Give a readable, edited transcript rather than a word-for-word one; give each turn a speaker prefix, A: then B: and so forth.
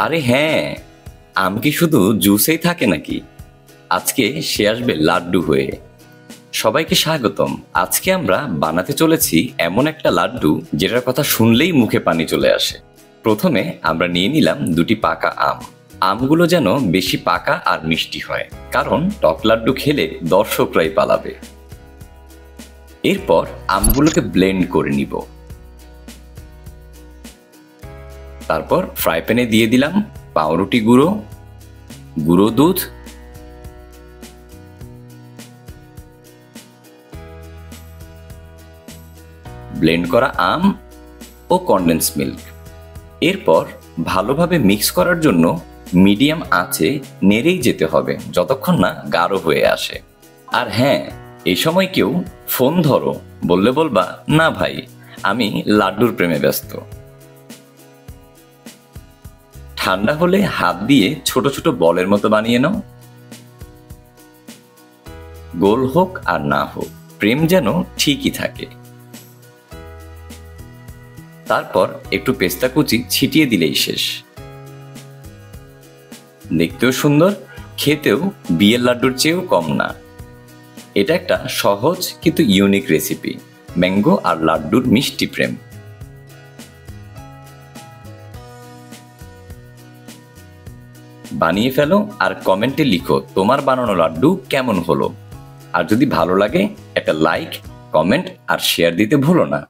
A: আরে হ্যাঁ, আম কি শুধু জুসেই থাকে নাকি? আজকে সে আসবে লাড্ডু হয়ে। সবাইকে স্বাগতম। আজকে আমরা বানাতে চলেছি এমন একটা লাড্ডু যেটার কথা শুনলেই মুখে পানি চলে আসে। প্রথমে আমরা নিয়ে নিলাম দুটি পাকা আম। আমগুলো যেন বেশি পাকা আর মিষ্টি হয়, কারণ টক লাড্ডু খেলে দর্শকরাই পালাবে। এরপর আমগুলোকে ব্লেন্ড করে নিব। তারপর ফ্রাই প্যানে দিয়ে দিলাম পাউরুটি গুঁড়ো, গুঁড়ো দুধ, ব্লেন্ড করা আম ও কনডেন্স মিল্ক। এরপর ভালোভাবে মিক্স করার জন্য মিডিয়াম আঁচে নেড়েই যেতে হবে যতক্ষণ না গাঢ় হয়ে আসে। আর হ্যাঁ, এই সময় কেউ ফোন ধরো বললে বলবা, না ভাই, আমি লাড্ডুর প্রেমে ব্যস্ত। ঠান্ডা হলে হাত দিয়ে ছোট ছোট বলের মতো বানিয়ে নাও। গোল হোক আর না হোক, প্রেম যেন ঠিকই থাকে। তারপর একটু পেস্তা কুচি ছিটিয়ে দিলেই শেষ। দেখতেও সুন্দর, খেতেও বিয়ের লাড্ডুর চেয়েও কম না। এটা একটা সহজ কিন্তু ইউনিক রেসিপি, ম্যাঙ্গো আর লাড্ডুর মিষ্টি প্রেম। বানিয়ে ফেলো আর কমেন্টে লিখো তোমার বানানো লাড্ডু কেমন হলো। আর যদি ভালো লাগে একটা লাইক, কমেন্ট আর শেয়ার দিতে ভুলো না।